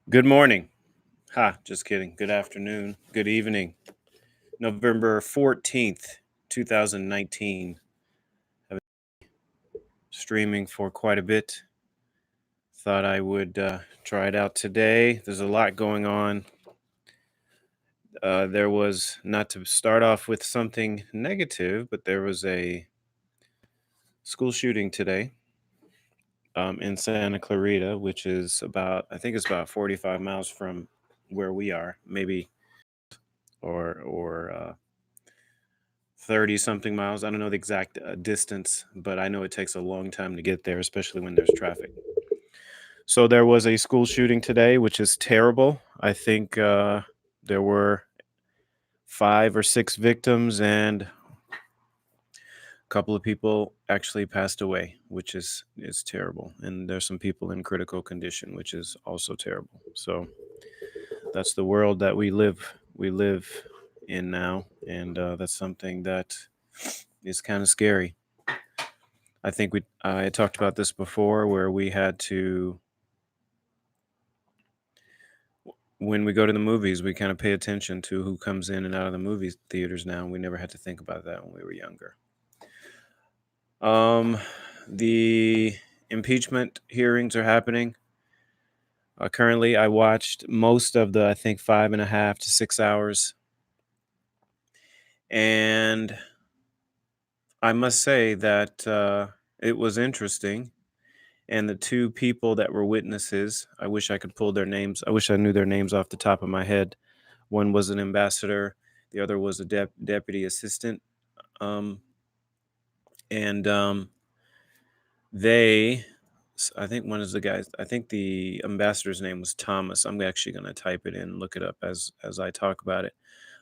Good morning. Ha, just kidding. Good afternoon. Good evening. November 14th, 2019. I've been streaming for quite a bit. Thought I would try it out today. There's a lot going on. There was, not to start off with something negative, but there was a school shooting today in Santa Clarita, which is I think it's about 45 miles from where we are, maybe, or 30 something miles. I don't know the exact distance, but I know it takes a long time to get there, especially when there's traffic. So there was a school shooting today, which is terrible. I think there were 5 or 6 victims, and a couple of people actually passed away, which is terrible. And there's some people in critical condition, which is also terrible. So that's the world that we live in now, and that's something that is kind of scary. I think I talked about this before, where we had to, when we go to the movies, we kind of pay attention to who comes in and out of the movie theaters now. We never had to think about that when we were younger. Um, the impeachment hearings are happening. Currently, I watched most of the, I think, 5.5 to 6 hours, and I must say that it was interesting. And the two people that were witnesses, I wish I could pull their names. I wish I knew their names off the top of my head. One was an ambassador, the other was a deputy assistant. Um, and they, I think one of the guys, I think the ambassador's name was Thomas. I'm actually going to type it in, look it up as I talk about it.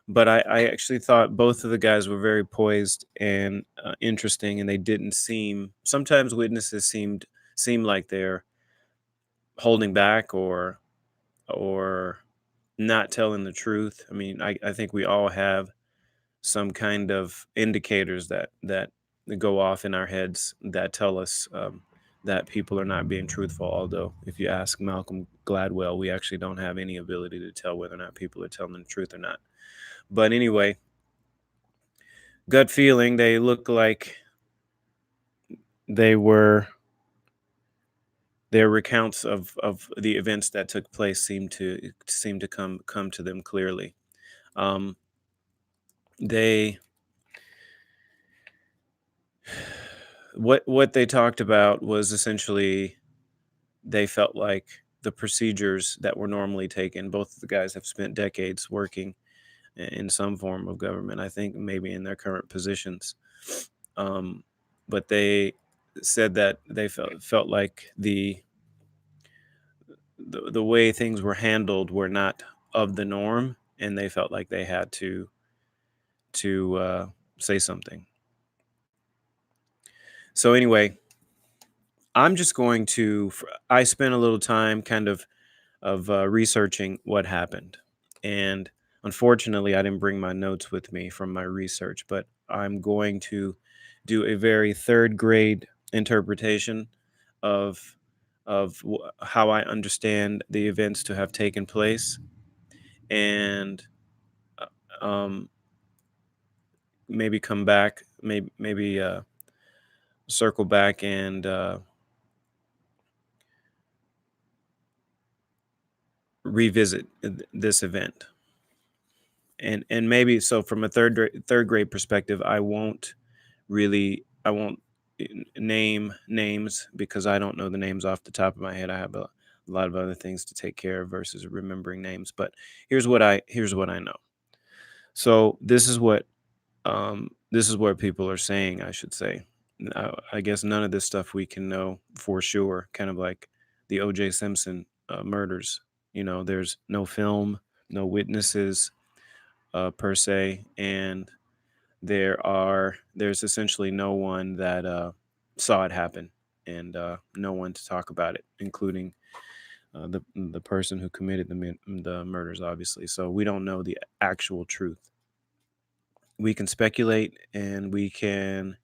But I actually thought both of the guys were very poised and interesting, and they didn't seem. Sometimes witnesses seem like they're holding back or not telling the truth. I mean, I think we all have some kind of indicators that go off in our heads that tell us that people are not being truthful. Although, if you ask Malcolm Gladwell, we actually don't have any ability to tell whether or not people are telling the truth or not. But anyway, gut feeling, they look like they were their recounts of the events that took place seem to come to them clearly. Um, they what they talked about was essentially they felt like the procedures that were normally taken. Both of the guys have spent decades working in some form of government. I think maybe in their current positions, um, but they said that they felt like the way things were handled were not of the norm, and they felt like they had to say something. So anyway, I'm just going to. I spent a little time kind of researching what happened, and unfortunately, I didn't bring my notes with me from my research. But I'm going to do a very third grade interpretation of how I understand the events to have taken place, and um, maybe come back, maybe circle back and revisit this event. And maybe so from a third grade perspective, I won't name names because I don't know the names off the top of my head. I have a lot of other things to take care of versus remembering names. But here's what I know. So this is what people are saying, I should say. I guess none of this stuff we can know for sure, kind of like the O.J. Simpson murders. There's no film, no witnesses per se, and there's essentially no one that saw it happen, and no one to talk about it, including the person who committed the murders, obviously. So we don't know the actual truth. We can speculate, and we can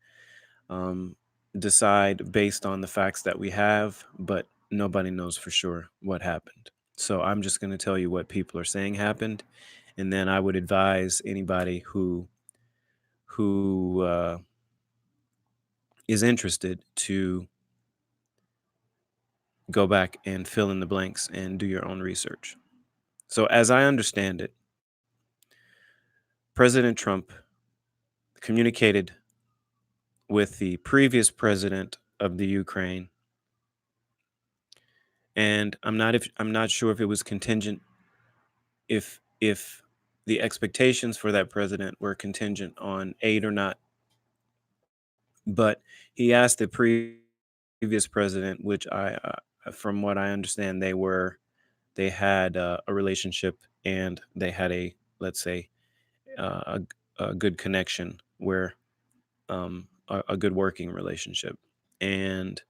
um, decide based on the facts that we have, but nobody knows for sure what happened. So I'm just going to tell you what people are saying happened, and then I would advise anybody who is interested to go back and fill in the blanks and do your own research. So as I understand it, President Trump communicated with the previous president of the Ukraine, and I'm not sure if it was contingent, if the expectations for that president were contingent on aid or not. But he asked the previous president, which from what I understand, they had a relationship, and they had a, let's say, a good connection, where a good working relationship. And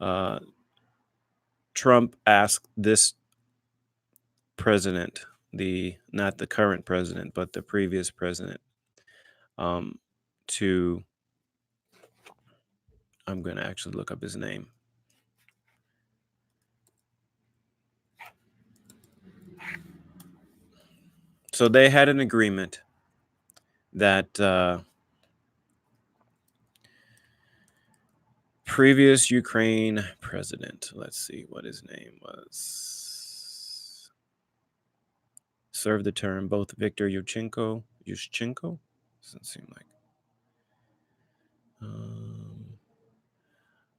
uh, Trump asked this president, the not the current president, but the previous president, um, to I'm going to actually look up his name. So they had an agreement that previous Ukraine president, let's see what his name was, served the term, both Viktor Yushchenko, doesn't seem like.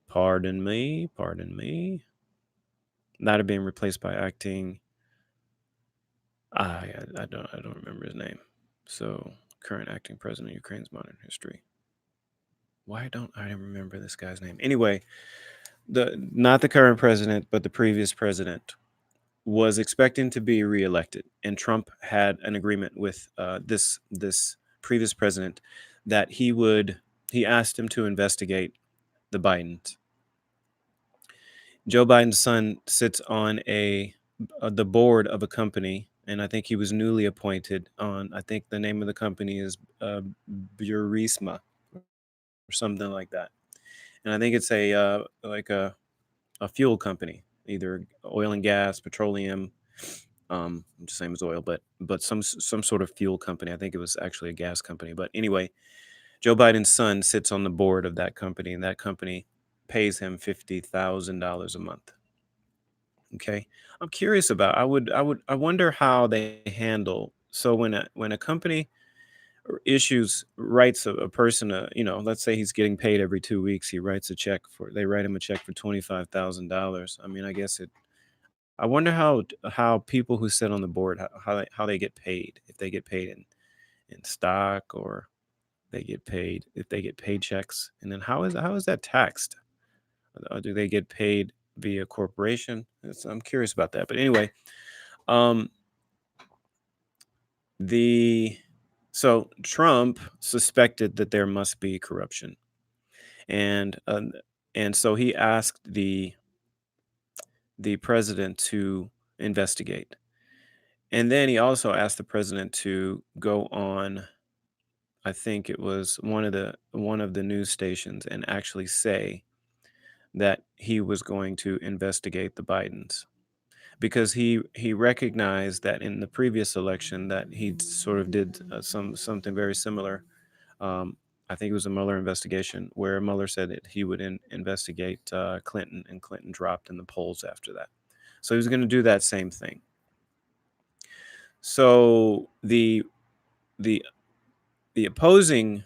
Pardon me. Not being replaced by acting. I don't remember his name. So current acting president of Ukraine's modern history. Why don't I remember this guy's name? Anyway, the not the current president, but the previous president was expecting to be reelected, and Trump had an agreement with this previous president that he asked him to investigate the Bidens. Joe Biden's son sits on the board of a company, and I think he was newly appointed on. I think the name of the company is Burisma or something like that, and I think it's a fuel company, either oil and gas, petroleum, the same as oil, but some sort of fuel company. I think it was actually a gas company. But anyway, Joe Biden's son sits on the board of that company, and that company pays him $50,000 a month. Okay, I'm curious about. I wonder how they handle. So when a company issues writes a person let's say he's getting paid every 2 weeks, they write him a check for $25,000. I mean, I guess it I wonder how people who sit on the board, how they get paid, if they get paid in stock, or they get paid if they get paychecks, and then how is that taxed? Do they get paid via corporation? I'm curious about that. But anyway, um, the so Trump suspected that there must be corruption, and so he asked the president to investigate. And then he also asked the president to go on, I think it was one of the news stations, and actually say that he was going to investigate the Bidens, because he recognized that in the previous election that he sort of did something very similar. Um, I think it was a Mueller investigation, where Mueller said that he would investigate Clinton, and Clinton dropped in the polls after that. So he was going to do that same thing. So the the opposing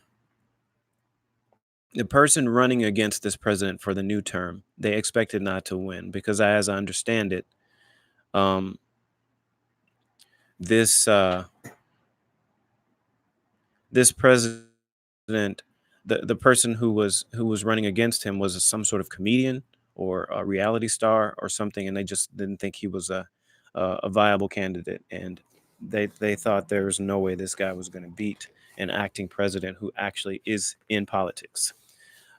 the person running against this president for the new term, they expected not to win, because, as I understand it, um, this this president, the person who was running against him, was some sort of comedian or a reality star or something, and they just didn't think he was a viable candidate, and they thought there was no way this guy was going to beat an acting president who actually is in politics.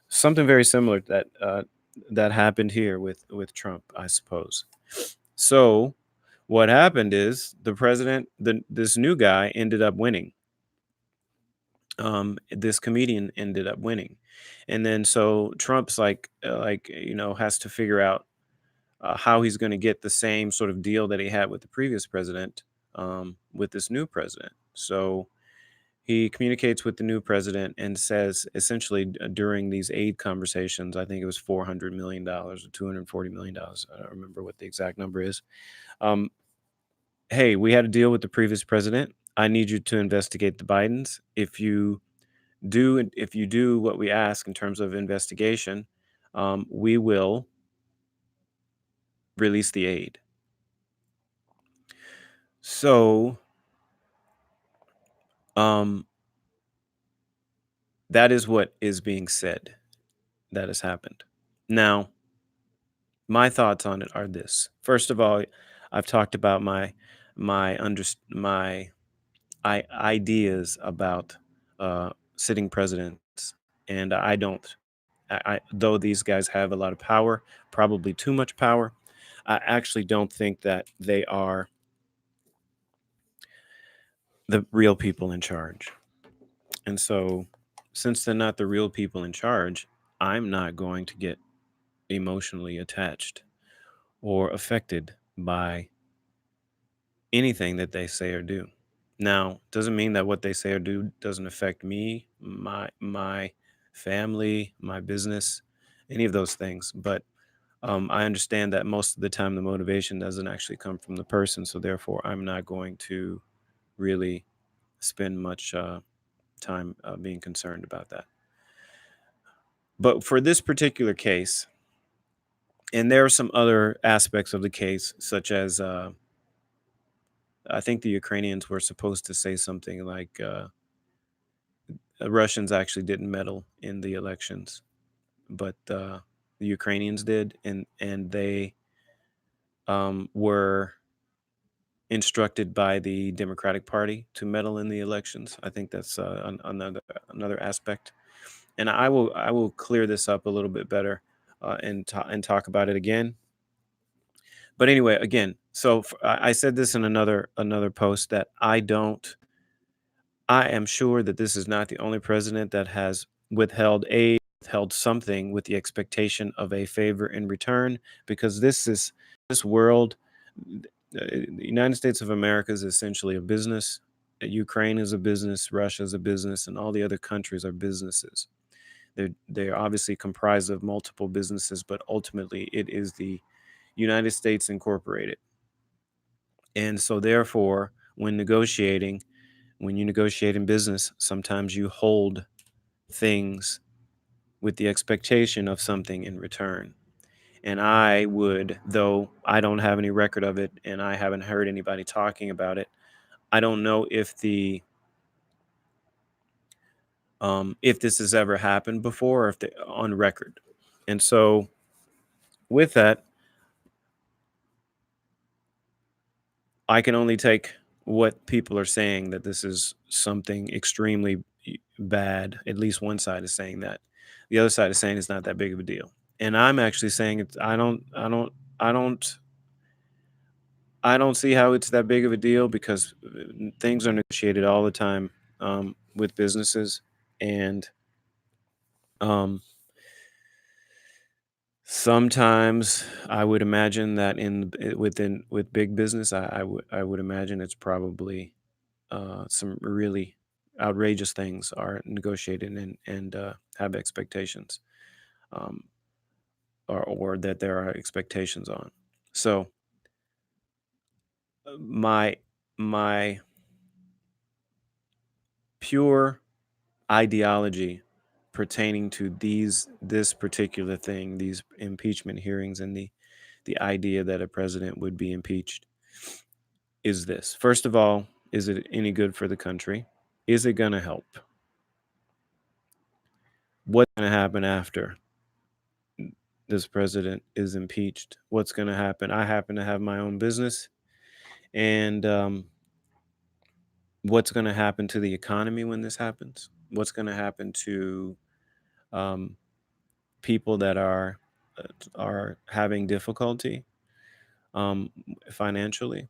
Something very similar that happened here with Trump, I suppose. So what happened is this new guy ended up winning. This comedian ended up winning, and then so Trump's has to figure out how he's going to get the same sort of deal that he had with the previous president with this new president. So he communicates with the new president and says, essentially, during these aid conversations, I think it was $400 million or $240 million. I don't remember what the exact number is. Um, hey, we had a deal with the previous president. I need you to investigate the Bidens. If you do what we ask in terms of investigation, we will release the aid. So um, that is what is being said that has happened. Now, my thoughts on it are this. First of all, I've talked about my ideas about sitting presidents, and I don't. Though these guys have a lot of power, probably too much power, I actually don't think that they are the real people in charge. And so, since they're not the real people in charge, I'm not going to get emotionally attached or affected by anything that they say or do. Now, doesn't mean that what they say or do doesn't affect me, my family, my business, any of those things. But I understand that most of the time the motivation doesn't actually come from the person, so therefore I'm not going to really spend much time being concerned about that. But for this particular case, and there are some other aspects of the case, such as I think the Ukrainians were supposed to say something like Russians actually didn't meddle in the elections, but the Ukrainians did, and they were instructed by the Democratic Party to meddle in the elections. I think that's another aspect, and I will clear this up a little bit better and talk about it again. But anyway, again, so I said this in another post that I am sure that this is not the only president that has withheld something with the expectation of a favor in return, because this world, the United States of America is essentially a business. Ukraine is a business, Russia is a business, and all the other countries are businesses. They're obviously comprised of multiple businesses, but ultimately it is the United States Incorporated. And so therefore, when you negotiate in business, sometimes you hold things with the expectation of something in return. And I would, though I don't have any record of it and I haven't heard anybody talking about it, I don't know if this has ever happened before or if they on record. And so with that, I can only take what people are saying, that this is something extremely bad. At least one side is saying that. The other side is saying it's not that big of a deal. And I'm actually saying it's I don't I don't see how it's that big of a deal, because things are negotiated all the time with businesses, and um, sometimes I would imagine that with big business, I would imagine it's probably some really outrageous things are negotiated and have expectations, um, or that there are expectations on. So my my pure ideology pertaining to this particular thing, these impeachment hearings, and the idea that a president would be impeached, is this. First of all, is it any good for the country? Is it going to help? What's going to happen after this president is impeached? What's going to happen? I happen to have my own business, and what's going to happen to the economy when this happens? What's going to happen to um, people that are having difficulty um, financially?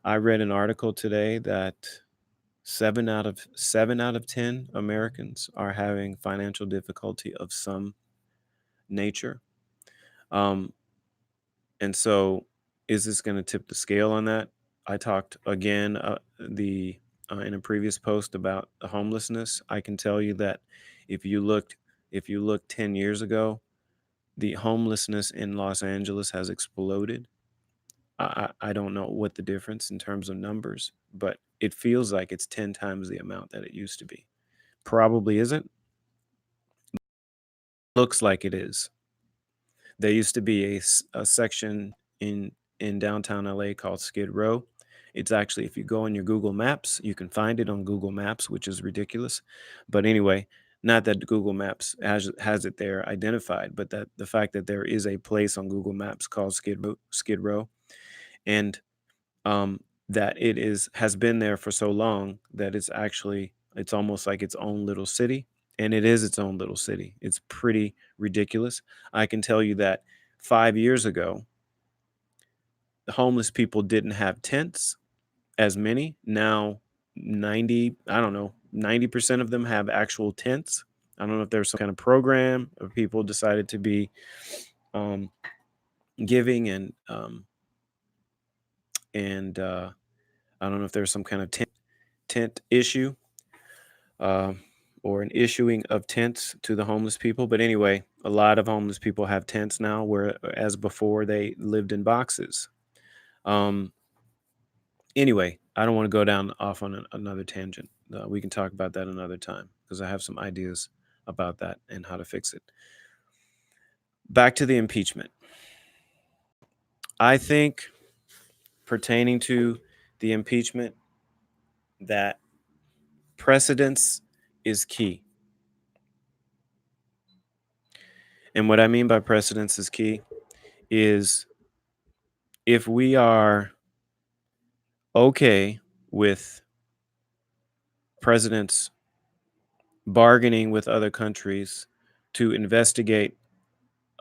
I read an article today that seven out of 10 Americans are having financial difficulty of some nature. Um, And so, is this going to tip the scale on that? I talked again the in a previous post about the homelessness. I can tell you that if you looked if you looked 10 years ago, the homelessness in Los Angeles has exploded. I don't know what the difference in terms of numbers, but it feels like it's 10 times the amount that it used to be. Probably isn't. Looks like it is. There used to be a section in downtown LA called Skid Row. It's actually, if you go on your Google Maps, you can find it on Google Maps, which is ridiculous. But anyway, not that Google Maps has it there identified, but that the fact that there is a place on Google Maps called Skid Row, and um, that it is has been there for so long that it's almost like its own little city, and it is its own little city. It's pretty ridiculous. I can tell you that 5 years ago, the homeless people didn't have tents as many. Now, 90% of them have actual tents. I don't know if there's some kind of program or people decided to be um, giving and I don't know if there's some kind of tent issue, uh, or an issuing of tents to the homeless people. But anyway, a lot of homeless people have tents now, whereas before they lived in boxes. Um, anyway, I don't want to go down off on another tangent. We can talk about that another time because I have some ideas about that and how to fix it. Back to the impeachment. I think pertaining to the impeachment that precedence is key. And what I mean by precedence is key is if we are okay with presidents bargaining with other countries to investigate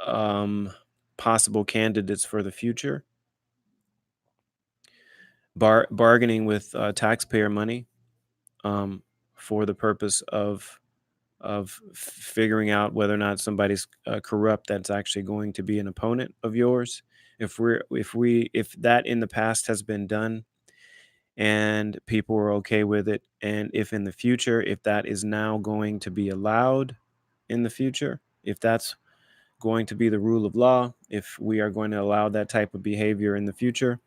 um, possible candidates for the future, bargaining with taxpayer money um, for the purpose of figuring out whether or not somebody's corrupt that's actually going to be an opponent of yours. If that in the past has been done and people are okay with it, and if in the future, if that is now going to be allowed in the future, if that's going to be the rule of law, if we are going to allow that type of behavior in the future,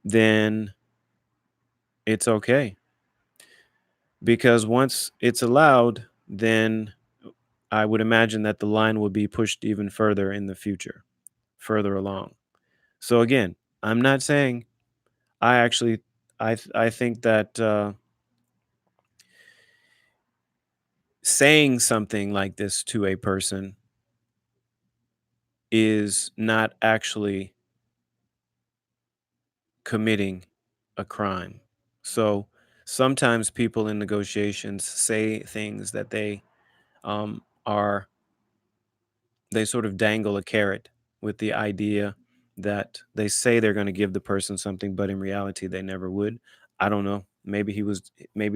then it's okay. Because once it's allowed, then I would imagine that the line will be pushed even further in the future, further along. So again, I'm not saying I actually I think that saying something like this to a person is not actually committing a crime. So sometimes people in negotiations say things that are they sort of dangle a carrot with the idea that they say they're going to give the person something, but in reality they never would. I don't know. Maybe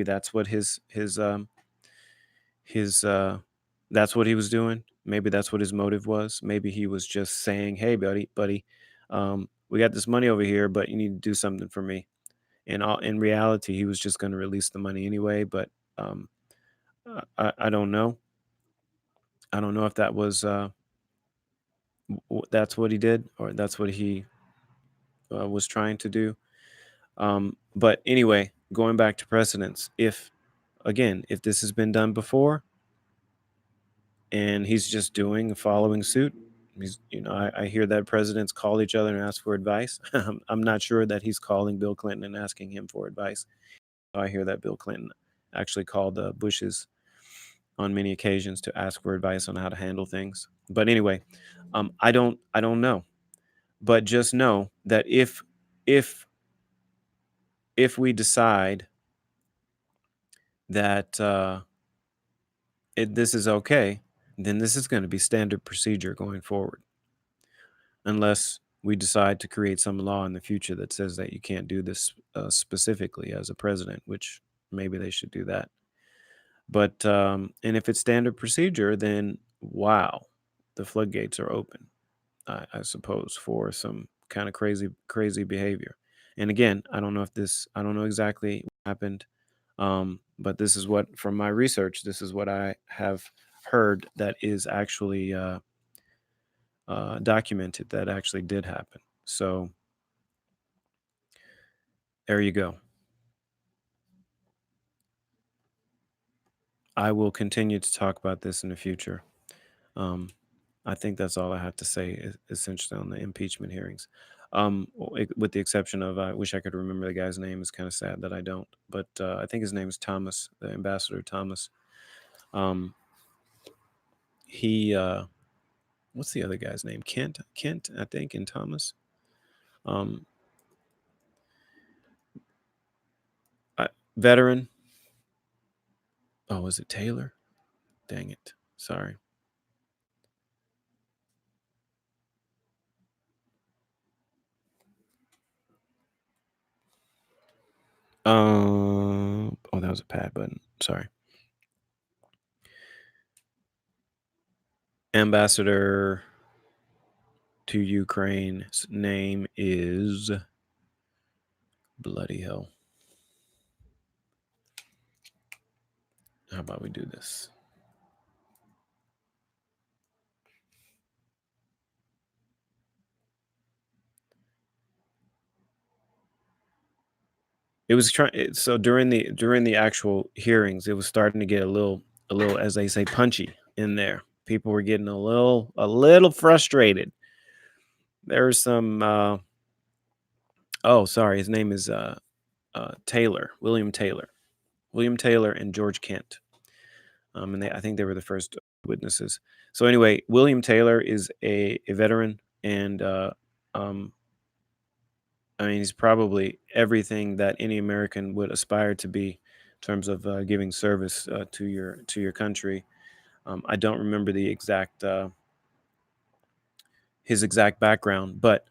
that's what his that's what he was doing. Maybe that's what his motive was. Maybe he was just saying, "Hey, buddy, we got this money over here, but you need to do something for me." And in reality, he was just going to release the money anyway. But um, I don't know. I don't know if that was that's what he did or that's what he was trying to do. But anyway, going back to precedents, if this has been done before and he's just following suit, I hear that presidents call each other and ask for advice. I'm not sure that he's calling Bill Clinton and asking him for advice. I hear that Bill Clinton actually called Bush's on many occasions to ask for advice on how to handle things. But anyway, I don't know. But just know that if if we decide that this is okay, then this is going to be standard procedure going forward, unless we decide to create some law in the future that says that you can't do this specifically as a president, which maybe they should do that. But and if it's standard procedure, then wow, the floodgates are open. I suppose, for some kind of crazy behavior. And again, I don't know exactly what happened, but this is what, from my research, this is what I have heard that is actually documented that actually did happen. So there you go. I will continue to talk about this in the future. Um, I think that's all I have to say, essentially, on the impeachment hearings. With the exception of, I wish I could remember the guy's name. It's kind of sad that I don't, but I think his name is Thomas, the Ambassador Thomas. Um, he, what's the other guy's name? Kent, I think, and Thomas. Um, I, Veteran. Oh, was it Taylor? Dang it. Sorry. Oh, that was a pad button. Sorry. Ambassador to Ukraine's name is, bloody hell. How about we do this? It was trying. So during the actual hearings, it was starting to get a little, as they say, punchy in there. People were getting a little frustrated. There was some. Oh, sorry, his name is Taylor, William Taylor, and George Kent. And I think they were the first witnesses. So anyway, William Taylor is a veteran, and um, I mean, he's probably everything that any American would aspire to be in terms of giving service to your country. I don't remember the exact his exact background, but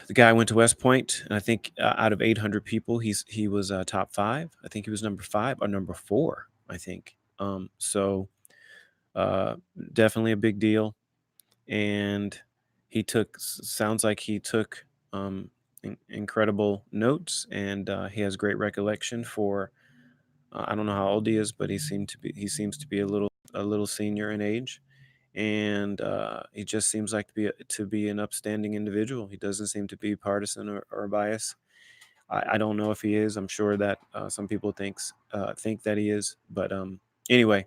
the guy went to West Point, and I think out of 800 people, he was top five. I think he was number five or number four. I think. So uh, definitely a big deal, and sounds like he took incredible notes, and he has great recollection for. I don't know how old he is, but he seems to be a little senior in age, and he just seems like to be an upstanding individual. He doesn't seem to be partisan or biased. I don't know if he is. I'm sure that some people think that he is, but anyway,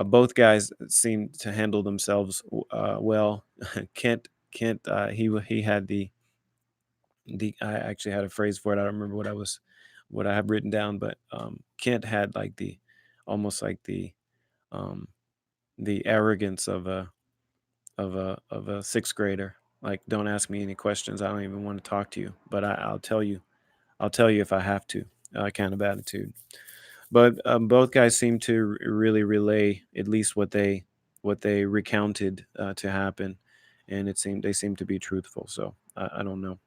both guys seem to handle themselves well. Kent, he had the I actually had a phrase for it. I don't remember what I have written down, but Kent had like almost like um, the arrogance of a sixth grader. Like, don't ask me any questions. I don't even want to talk to you, but I'll tell you if I have to. Kind of attitude. But both guys seem to really relay at least what they recounted to happen, and they seemed to be truthful. So I don't know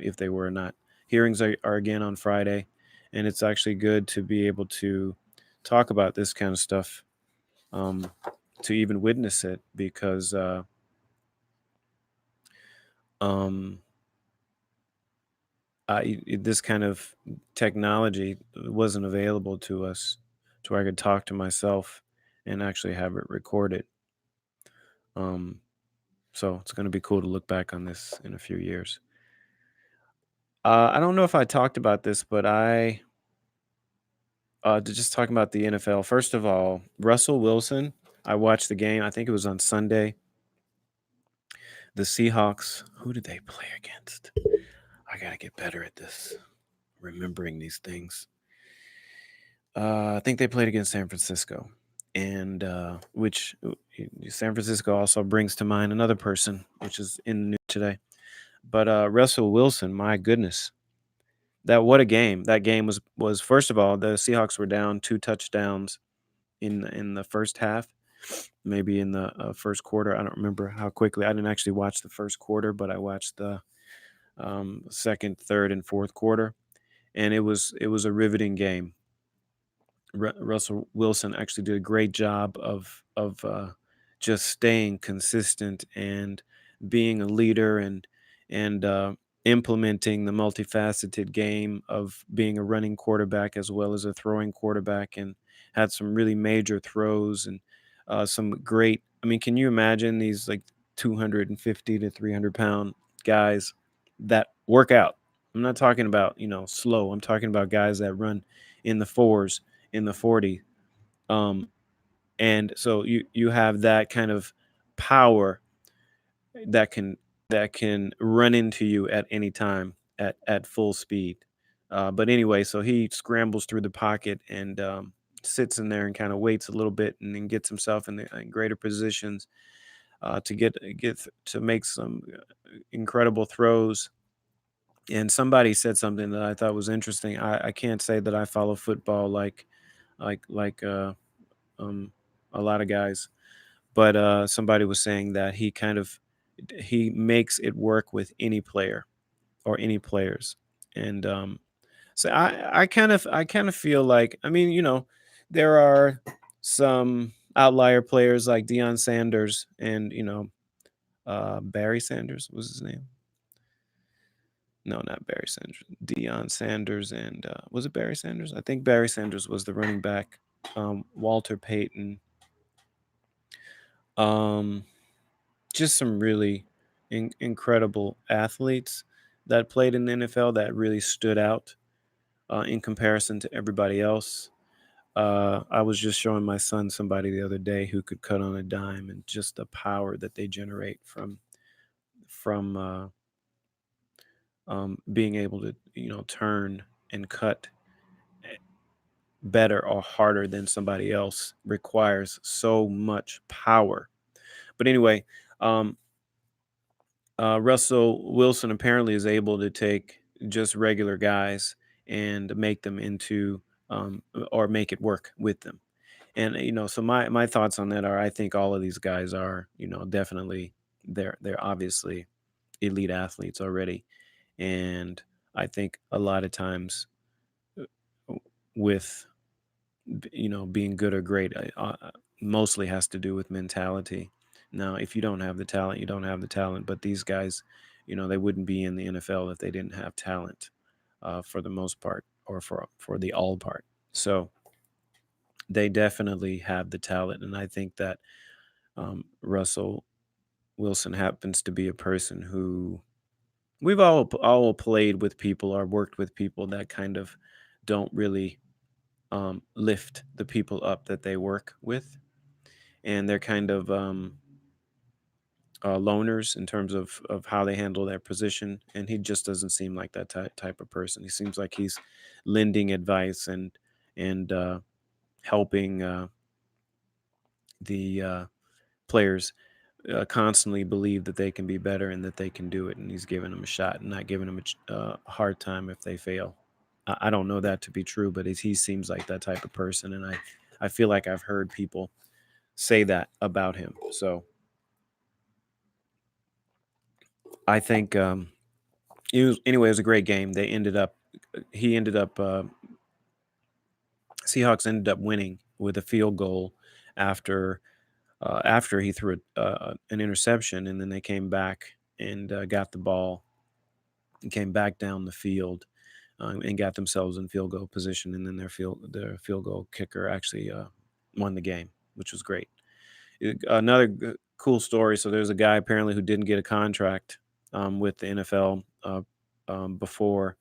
if they were or not. Hearings are again on Friday, and it's actually good to be able to talk about this kind of stuff, um, to even witness it, because um, this kind of technology wasn't available to us, to where I could talk to myself and actually have it recorded. Um, so it's going to be cool to look back on this in a few years. I don't know if I talked about this, but just talking about the NFL. First of all, Russell Wilson. I watched the game. I think it was on Sunday. The Seahawks. Who did they play against? I gotta get better at this, remembering these things. I think they played against San Francisco, and which San Francisco also brings to mind another person, which is in the news today. But Russell Wilson, my goodness, that what a game! That game was first of all, the Seahawks were down 2 touchdowns in the first half, maybe in the first quarter. I don't remember how quickly. I didn't actually watch the first quarter, but I watched the second, third, and fourth quarter, and it was a riveting game. Russell Wilson actually did a great job of just staying consistent and being a leader and implementing the multifaceted game of being a running quarterback as well as a throwing quarterback, and had some really major throws and some great. I mean, can you imagine these like 250 to 300-pound guys that work out? I'm not talking about slow. I'm talking about guys that run in the fours, in the 40. Um, and so you have that kind of power that can run into you at any time at full speed. But anyway, so he scrambles through the pocket and sits in there and kind of waits a little bit, and then gets himself in greater positions to to make some incredible throws. And somebody said something that I thought was interesting. I can't say that I follow football like um, a lot of guys, but somebody was saying that he makes it work with any player or any players. And so I kind of feel like, I mean, there are some outlier players like Deion Sanders and Barry Sanders was his name. No, not Barry Sanders. Deion Sanders and was it Barry Sanders? I think Barry Sanders was the running back. Walter Payton. Um, just some really incredible athletes that played in the NFL that really stood out in comparison to everybody else. I was just showing my son somebody the other day who could cut on a dime, and just the power that they generate from being able to turn and cut better or harder than somebody else requires so much power. But anyway, um, Russell Wilson apparently is able to take just regular guys and make them into or make it work with them. And so my thoughts on that are, I think all of these guys are definitely, they're obviously elite athletes already. And I think a lot of times with being good or great, mostly has to do with mentality. Now, if you don't have the talent, you don't have the talent. But these guys, they wouldn't be in the NFL if they didn't have talent, for the most part, or for the all part. So they definitely have the talent, and I think that Russell Wilson happens to be a person who we've all played with people or worked with people that kind of don't really lift the people up that they work with, and they're kind of loners in terms of how they handle their position. And he just doesn't seem like that type of person. He seems like he's lending advice and helping the players constantly believe that they can be better and that they can do it. And he's giving them a shot and not giving them a hard time if they fail. I don't know that to be true, but he seems like that type of person. And I feel like I've heard people say that about him. So I think anyway, it was a great game. He ended up, Seahawks ended up winning with a field goal after after he threw an interception, and then they came back and got the ball and came back down the field and got themselves in field goal position, and then their field goal kicker actually won the game, which was great. Another cool story. So there's a guy apparently who didn't get a contract with the NFL before,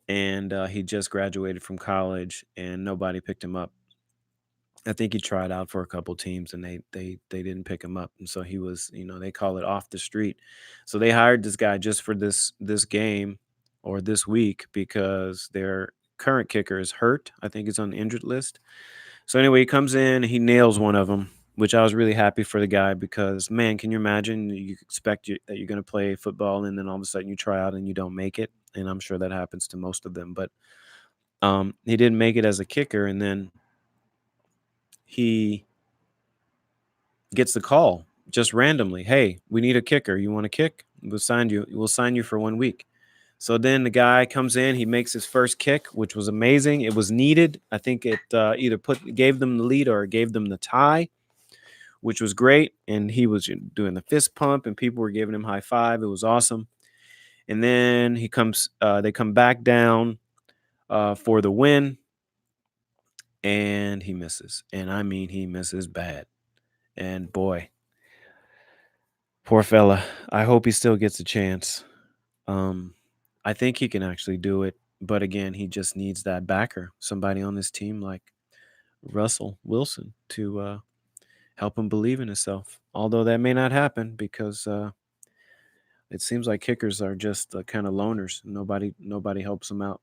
and he just graduated from college, and nobody picked him up. I think he tried out for a couple teams, and they didn't pick him up, and so he was, they call it off the street. So they hired this guy just for this game or this week because their current kicker is hurt. I think he's on the injured list. So anyway, he comes in, he nails one of them, which I was really happy for the guy because, man, can you imagine? You expect that you're going to play football, and then all of a sudden you try out and you don't make it, and I'm sure that happens to most of them. But he didn't make it as a kicker, and then he gets the call just randomly. Hey, we need a kicker. You want to kick? We'll sign you. We'll sign you for 1 week. So then the guy comes in. He makes his first kick, which was amazing. It was needed. I think it either gave them the lead or gave them the tie, which was great. And he was doing the fist pump, and people were giving him high five. It was awesome. And then they come back down for the win, and he misses. And I mean, he misses bad. And boy, poor fella. I hope he still gets a chance. Um, I think he can actually do it, but again, he just needs that backer, somebody on his team like Russell Wilson to help him believe in himself. Although that may not happen because it seems like kickers are just kind of loners. Nobody helps them out.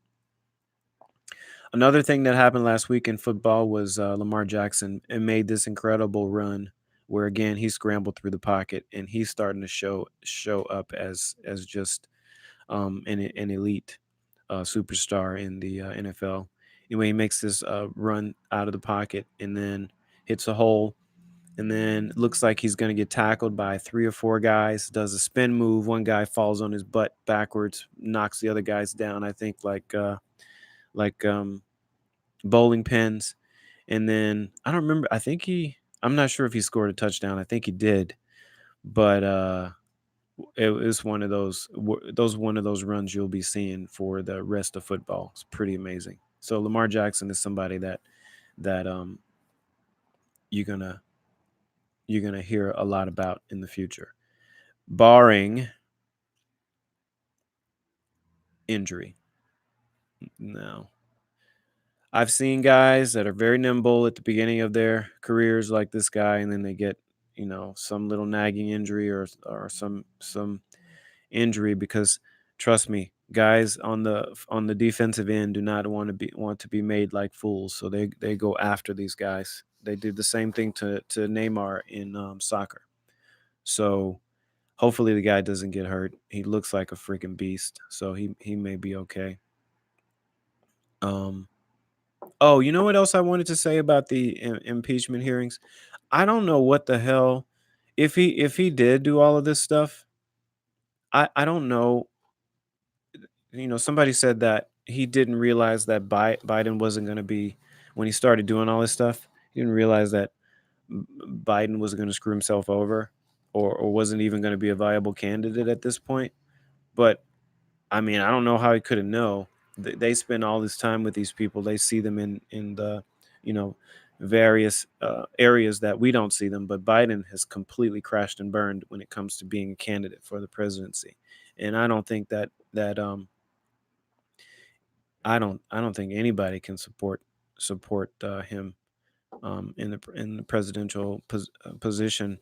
Another thing that happened last week in football was Lamar Jackson and made this incredible run where again he scrambled through the pocket and he's starting to show up as just an elite superstar in the NFL. Anyway, he makes this run out of the pocket and then hits a hole, and then looks like he's going to get tackled by 3 or 4 guys. Does a spin move. One guy falls on his butt backwards, knocks the other guys down. I think like bowling pins. And then I don't remember. I'm not sure if he scored a touchdown. I think he did, but it was one of those runs you'll be seeing for the rest of football. It's pretty amazing. So Lamar Jackson is somebody that you're gonna you're gonna hear a lot about in the future, barring injury. No, I've seen guys that are very nimble at the beginning of their careers, like this guy, and then they get some little nagging injury or some injury because trust me, guys on the defensive end do not want to be made like fools, so they go after these guys. They did the same thing to Neymar in soccer. So hopefully the guy doesn't get hurt. He looks like a freaking beast, so he may be okay. Um. Oh, you know what else I wanted to say about the impeachment hearings? I don't know what the hell if he did do all of this stuff. I don't know. Somebody said that he didn't realize that Biden wasn't going to be when he started doing all this stuff. He didn't realize that Biden was going to screw himself over, or wasn't even going to be a viable candidate at this point. But I mean, I don't know how he couldn't know. They spend all this time with these people. They see them in the you know various areas that we don't see them. But Biden has completely crashed and burned when it comes to being a candidate for the presidency. And I don't think that I don't think anybody can support him in the presidential position.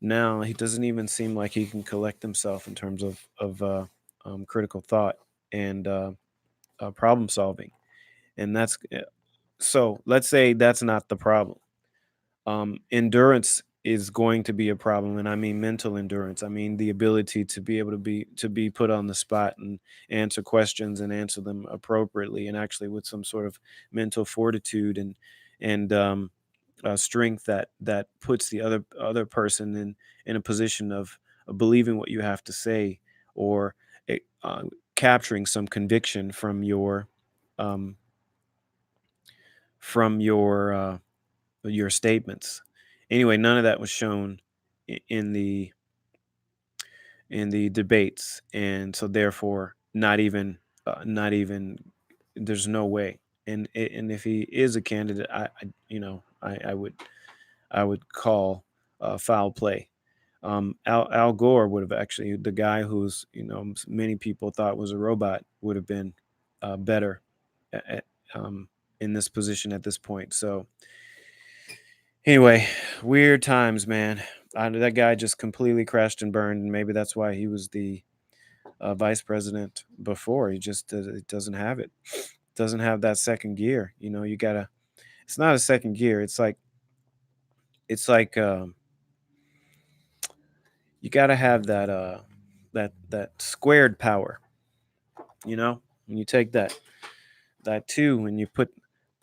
Now he doesn't even seem like he can collect himself in terms of critical thought and problem solving, and that's so. Let's say that's not the problem. Endurance is going to be a problem, and I mean mental endurance. I mean the ability to be able to be put on the spot and answer questions and answer them appropriately, and actually with some sort of mental fortitude and strength that puts the other person in a position of believing what you have to say, or eh, uh, capturing some conviction um, from your statements. Anyway, none of that was shown in the debates, and so therefore, not even there's no way. And if he is a candidate, I would call foul play. Al Gore would have actually the guy who's many people thought was a robot would have been better at, in this position at this point. So anyway, weird times, man. That guy just completely crashed and burned, and maybe that's why he was the vice president before. He just doesn't have it. Doesn't have that second gear. You gotta. It's not a second gear. It's like you gotta have that squared power. When you take that two and you put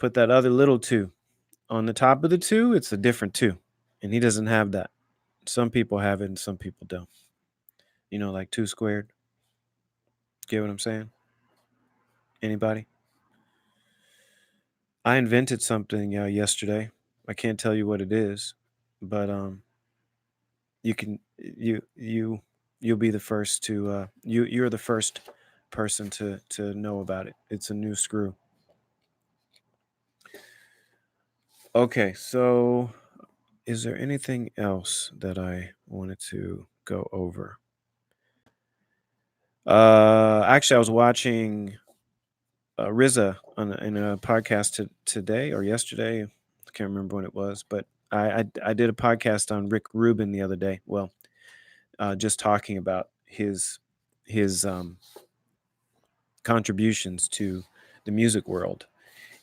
that other little two on the top of the two, it's a different two, and he doesn't have that. Some people have it, and some people don't. Like two squared. Get what I'm saying? Anybody? I invented something yesterday. I can't tell you what it is, but You can you'll be the first to you're the first person to know about it. It's a new screw. Okay, so is there anything else that I wanted to go over? Actually, I was watching RZA in a podcast today or yesterday. I can't remember when it was, but I did a podcast on Rick Rubin the other day. Well, just talking about his contributions to the music world,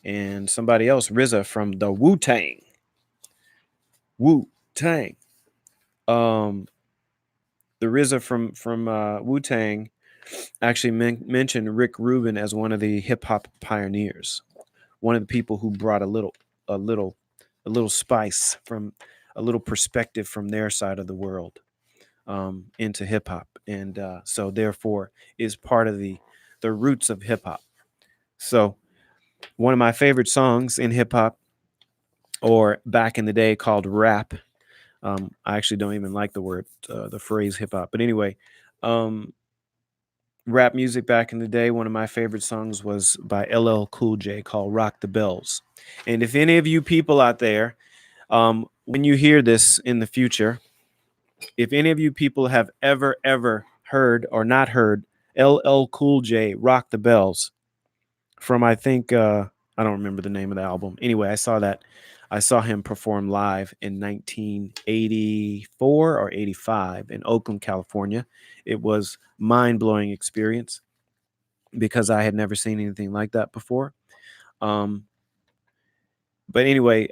and somebody else, RZA from the Wu Tang. Um, the RZA from Wu Tang actually mentioned Rick Rubin as one of the hip hop pioneers, one of the people who brought a little, a little spice from a little perspective from their side of the world into hip hop, and so therefore is part of the roots of hip hop. So one of my favorite songs in hip hop, or back in the day called rap. I actually don't even like the phrase hip hop, but anyway, um, rap music back in the day, one of my favorite songs was by LL Cool J called Rock the Bells. And if any of you people out there, when you hear this in the future, if any of you people have ever heard or not heard LL Cool J Rock the Bells from, I think, I don't remember the name of the album. Anyway, I saw him perform live in 1984 or 85 in Oakland, California. It was mind-blowing experience because I had never seen anything like that before. Um, but anyway,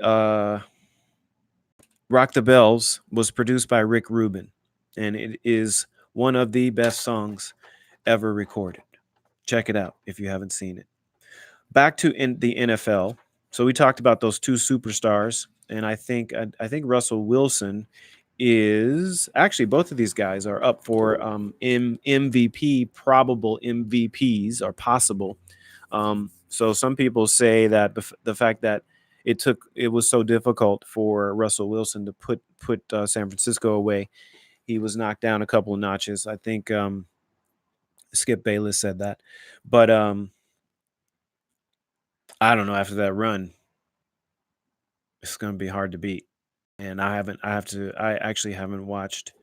Rock the Bells was produced by Rick Rubin, and it is one of the best songs ever recorded. Check it out if you haven't seen it. Back to the NFL. So we talked about those two superstars, and I think Russell Wilson is actually, both of these guys are up for MVP, probable MVPs are possible. So some people say that the fact that it was so difficult for Russell Wilson to put San Francisco away, he was knocked down a couple of notches. I think Skip Bayless said that, but I don't know. After that run, it's going to be hard to beat. And I actually haven't watched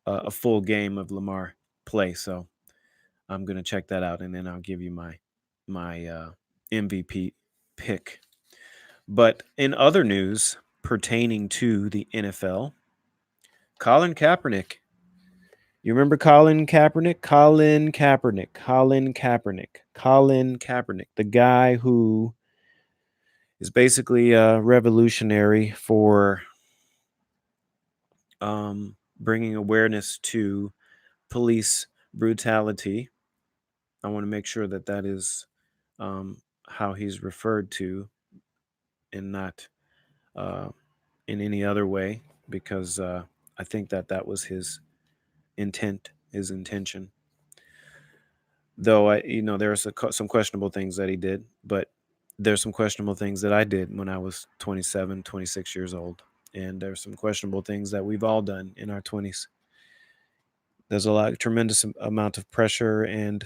a full game of Lamar play, so I'm going to check that out, and then I'll give you my MVP pick. But in other news pertaining to the NFL, Colin Kaepernick. You remember Colin Kaepernick? Colin Kaepernick, the guy who is basically a revolutionary for bringing awareness to police brutality. I want to make sure that that is how he's referred to, and not uh, in any other way, because I think that that was his intent, his intention. Though there are some questionable things that he did, but there's some questionable things that I did when I was 27, 26 years old, and there's some questionable things that we've all done in our 20s. There's tremendous amount of pressure and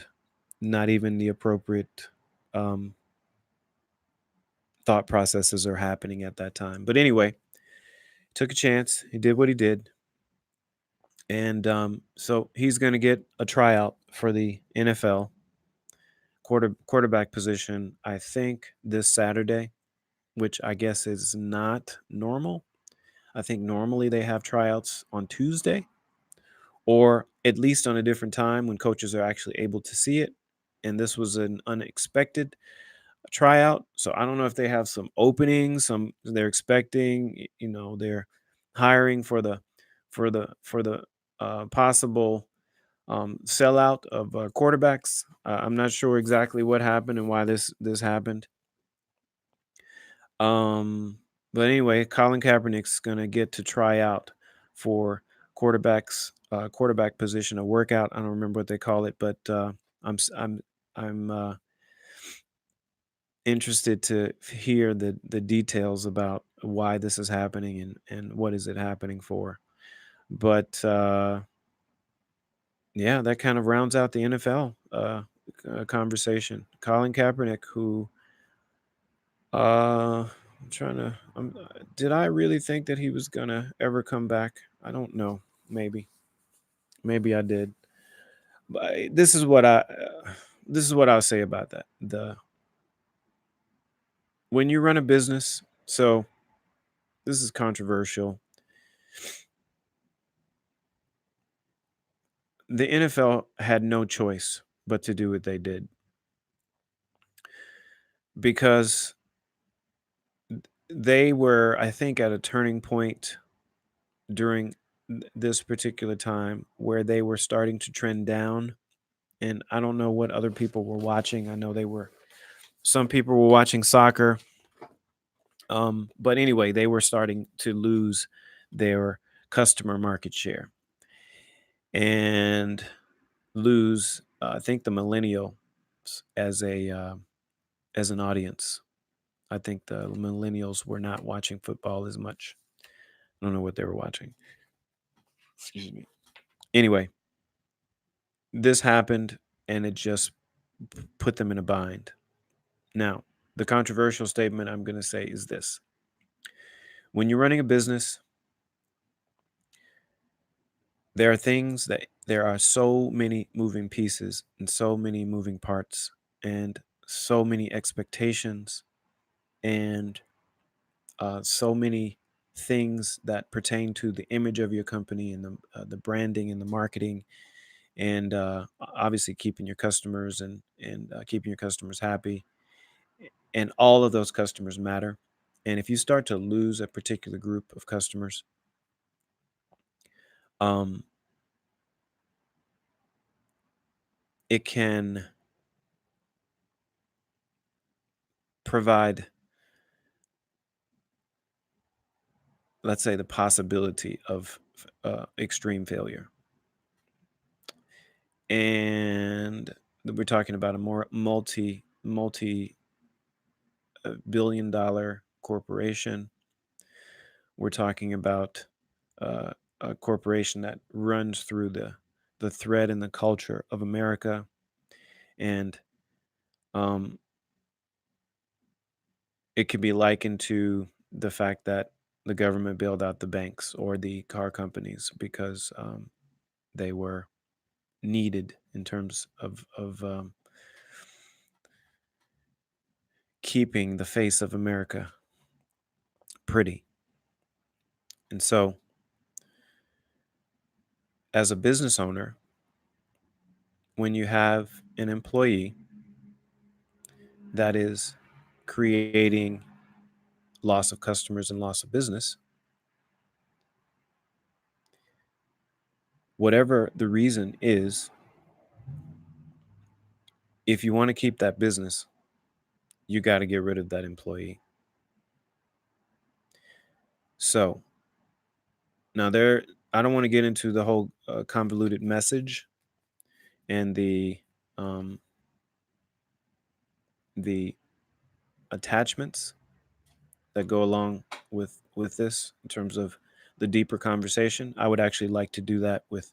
not even the appropriate um, thought processes are happening at that time. But anyway, took a chance. He did what he did, and so he's going to get a tryout for the NFL quarterback position. I think this Saturday, which I guess is not normal. I think normally they have tryouts on Tuesday, or at least on a different time when coaches are actually able to see it. And this was an unexpected tryout. So I don't know if they have some openings, some they're expecting, they're hiring for the possible sellout of quarterbacks. I'm not sure exactly what happened and why this happened. Um, but anyway, Colin Kaepernick's gonna get to try out for quarterback position, a workout. I don't remember what they call it, but I'm s- I'm interested to hear the details about why this is happening and what is it happening for. But yeah, that kind of rounds out the NFL conversation. Colin Kaepernick, who I'm trying to, did I really think that he was gonna ever come back? I don't know. Maybe I did. But this is what I'll say about that. The When you run a business, so this is controversial. The NFL had no choice but to do what they did because they were, I think, at a turning point during this particular time where they were starting to trend down. And I don't know what other people were watching. I know some people were watching soccer. But anyway, they were starting to lose their customer market share and lose, I think, the millennials as as an audience. I think the millennials were not watching football as much. I don't know what they were watching. Excuse me. Anyway, this happened and it just put them in a bind. Now, the controversial statement I'm going to say is this: when you're running a business, there are so many moving pieces and so many moving parts and so many expectations and so many things that pertain to the image of your company and the branding and the marketing and obviously keeping your customers and keeping your customers happy, and all of those customers matter. And if you start to lose a particular group of customers, um, it can provide, let's say, the possibility of extreme failure. And we're talking about a more multi billion-dollar corporation. We're talking about a corporation that runs through the thread and the culture of America, and um, it could be likened to the fact that the government bailed out the banks or the car companies because they were needed in terms of keeping the face of America pretty. And so, as a business owner, when you have an employee that is creating loss of customers and loss of business, whatever the reason is, if you want to keep that business, you got to get rid of that employee. So now I don't want to get into the whole convoluted message and um, the attachments that go along with this in terms of the deeper conversation. I would actually like to do that with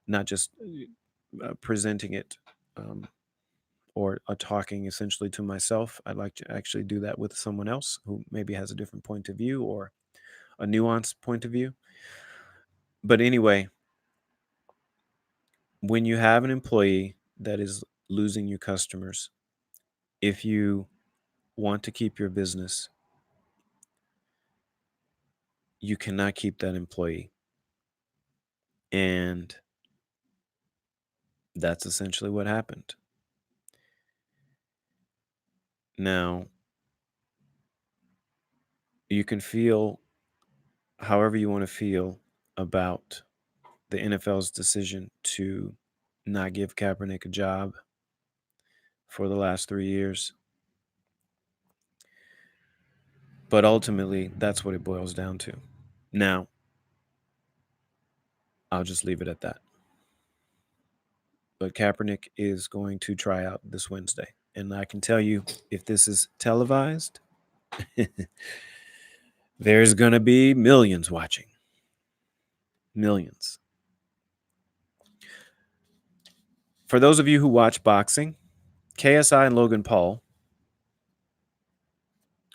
not just presenting it or talking essentially to myself. I'd like to actually do that with someone else who maybe has a different point of view or a nuanced point of view. But anyway, when you have an employee that is losing you customers, if you want to keep your business, you cannot keep that employee. And that's essentially what happened. Now, you can feel however you want to feel about the NFL's decision to not give Kaepernick a job for the last 3 years. But ultimately, that's what it boils down to. Now, I'll just leave it at that. But Kaepernick is going to try out this Wednesday. And I can tell you, if this is televised, there's going to be millions watching. Millions. For those of you who watch boxing, KSI and Logan Paul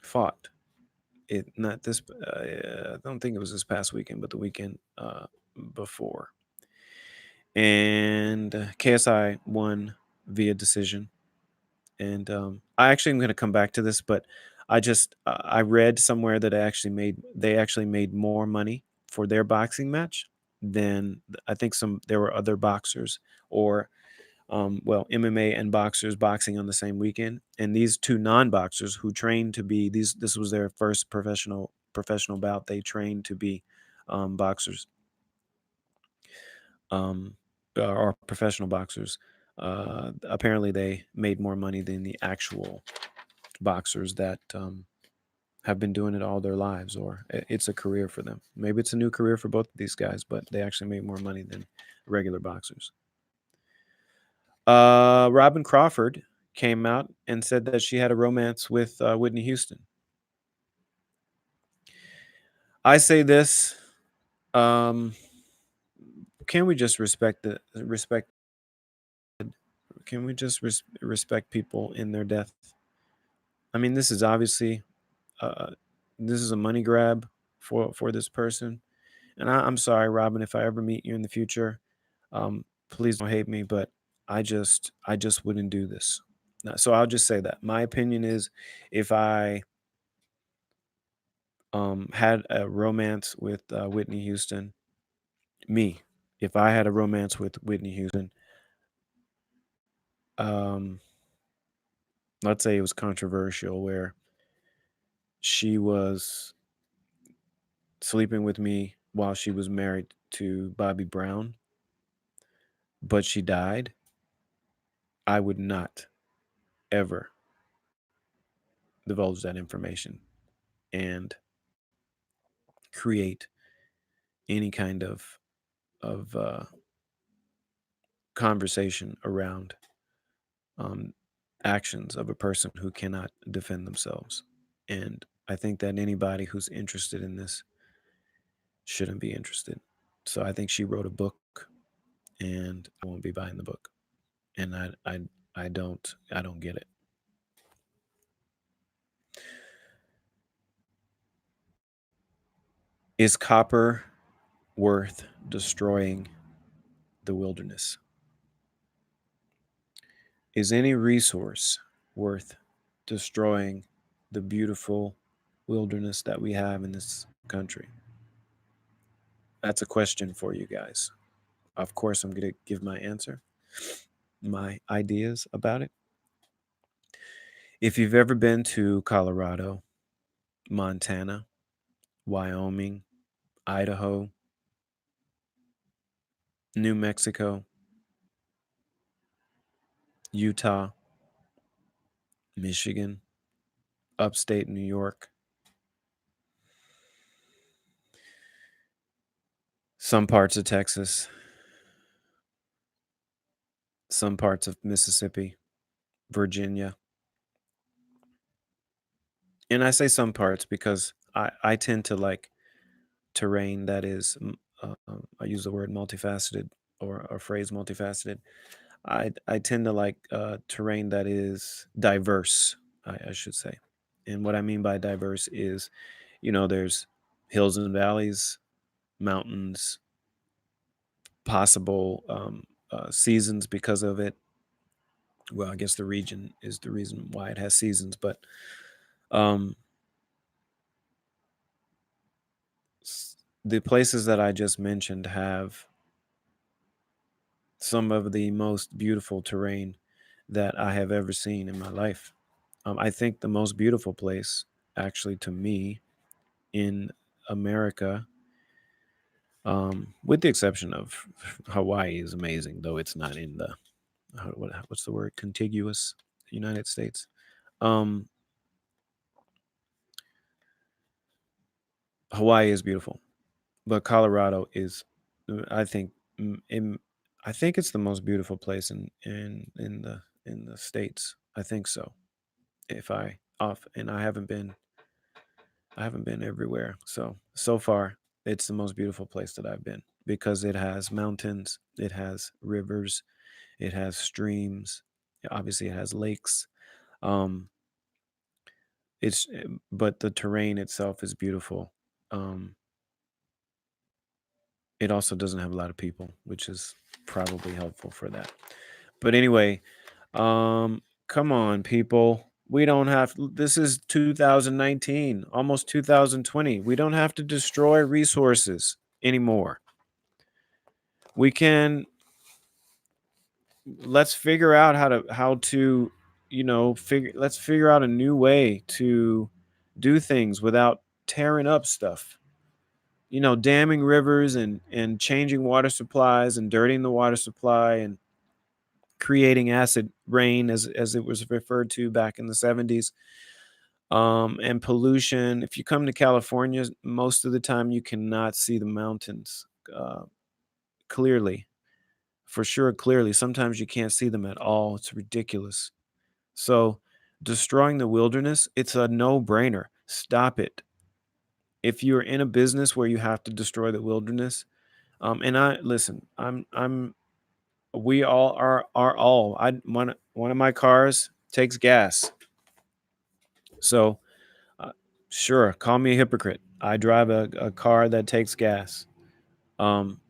fought. It not this. I don't think it was this past weekend, but the weekend before. And KSI won via decision. And I actually am going to come back to this, but I read somewhere that they actually made more money for their boxing match than I think there were other boxers or MMA and boxers boxing on the same weekend. And these two non-boxers who trained to be this was their first professional bout. They trained to be boxers um, or professional boxers. Apparently, they made more money than the actual boxers that have been doing it all their lives, or it's a career for them. Maybe it's a new career for both of these guys, but they actually made more money than regular boxers. Robin Crawford came out and said that she had a romance with Whitney Houston. I say this: um, can we just respect the respect? Can we just respect people in their death? I mean, this is obviously uh, this is a money grab for this person. And I'm sorry, Robin, if I ever meet you in the future, please don't hate me, but I just wouldn't do this. So I'll just say that my opinion is, if I had a romance with Whitney Houston, me, if I had a romance with Whitney Houston, um, let's say it was controversial, where she was sleeping with me while she was married to Bobby Brown, but she died, I would not ever divulge that information and create any kind of conversation around um, actions of a person who cannot defend themselves. And I think that anybody who's interested in this shouldn't be interested. So I think she wrote a book, and I won't be buying the book. And I don't get it. Is copper worth destroying the wilderness? Is any resource worth destroying the beautiful wilderness that we have in this country? That's a question for you guys. Of course, I'm going to give my answer, my ideas about it. If you've ever been to Colorado, Montana, Wyoming, Idaho, New Mexico, Utah, Michigan, upstate New York, some parts of Texas, some parts of Mississippi, Virginia. And I say some parts because I tend to like terrain that is, I use the word multifaceted, or a phrase multifaceted. I tend to like terrain that is diverse, I should say. And what I mean by diverse is, there's hills and valleys, mountains, possible seasons because of it. Well, I guess the region is the reason why it has seasons, but um, the places that I just mentioned have some of the most beautiful terrain that I have ever seen in my life. I think the most beautiful place, actually, to me, in America, with the exception of Hawaii, is amazing, though it's not in the what's the word, contiguous United States. Um, Hawaii is beautiful, but Colorado is, I think, I think it's the most beautiful place in the states. I think so. If I off and I haven't been everywhere. So far. It's the most beautiful place that I've been because it has mountains, it has rivers, it has streams, obviously it has lakes. Um, but the terrain itself is beautiful. Um, it also doesn't have a lot of people, which is probably helpful for that. But anyway, come on, people. We don't have this is 2019, almost 2020. We don't have to destroy resources anymore. We can let's figure out how to let's figure out a new way to do things without tearing up stuff. Damming rivers and changing water supplies and dirtying the water supply and creating acid rain as it was referred to back in the 70s. And pollution. If you come to California, most of the time you cannot see the mountains clearly. For sure, clearly. Sometimes you can't see them at all. It's ridiculous. So, destroying the wilderness, it's a no-brainer. Stop it. If you're in a business where you have to destroy the wilderness, and I listen, we all are all. One of my cars takes gas. So, uh, sure, call me a hypocrite. I drive a car that takes gas. Um,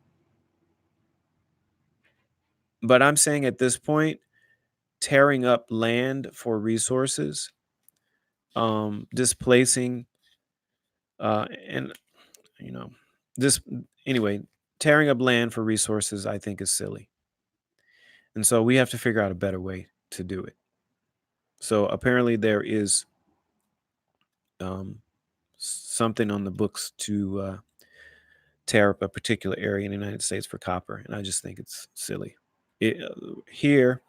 but I'm saying at this point, tearing up land for resources, displacing, and you know, this anyway, tearing up land for resources, I think is silly. And so we have to figure out a better way to do it. So apparently there is um, something on the books to tear up a particular area in the United States for copper, and I just think it's silly. Here,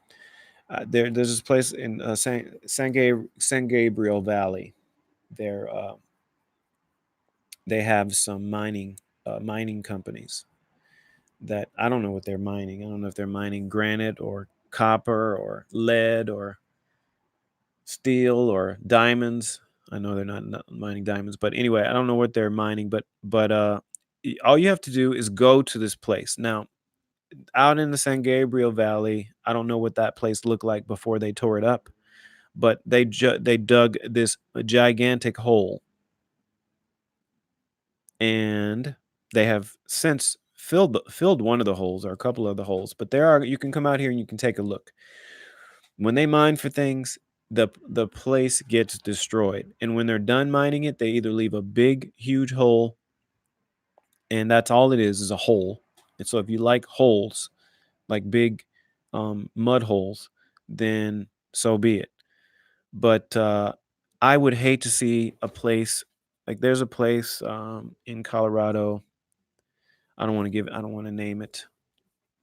there's this place in San Gabriel Valley. There, they have some mining companies that I don't know what they're mining. I don't know if they're mining granite or copper or lead or steel or diamonds. I know they're not mining diamonds, but anyway, I don't know what they're mining. But all you have to do is go to this place. Now, out in the San Gabriel Valley, I don't know what that place looked like before they tore it up, but they dug this gigantic hole, and they have since filled one of the holes or a couple of the holes. But you can come out here and you can take a look. When they mine for things, the place gets destroyed. And when they're done mining it, they either leave a big, huge hole, and that's all it is a hole. And so if you like holes, like big mud holes, then so be it. But I would hate to see a place like there's a place in Colorado. I don't want to name it.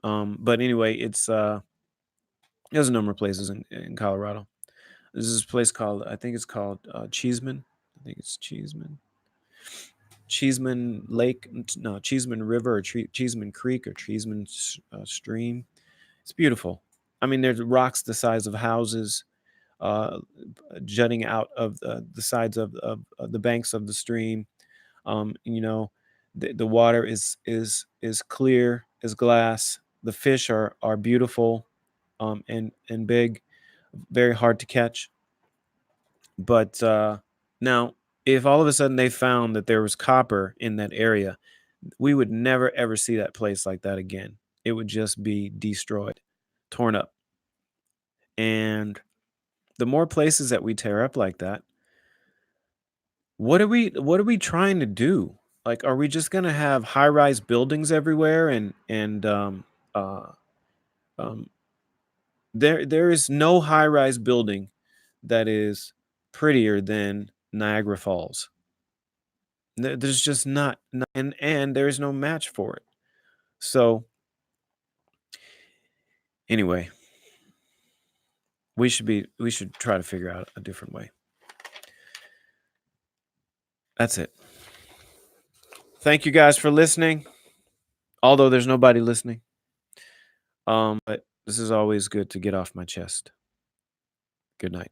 But anyway, there's a number of places in Colorado. There's this place called, I think it's called Cheeseman. I think it's Cheeseman. Cheeseman Lake, no, Cheeseman River or Cheeseman Creek or Cheeseman Stream. It's beautiful. I mean, there's rocks the size of houses uh, jutting out of the sides of the banks of the stream. You know, the water is clear as glass. The fish are beautiful and big, very hard to catch. But now, if all of a sudden they found that there was copper in that area, we would never ever see that place like that again. It would just be destroyed, torn up. And the more places that we tear up like that, what are we trying to do? Like, are we just gonna have high-rise buildings everywhere and uh um there is no high-rise building that is prettier than Niagara Falls. There's just not and there is no match for it. So anyway, we should try to figure out a different way. That's it. Thank you guys for listening. Although there's nobody listening. But this is always good to get off my chest. Good night.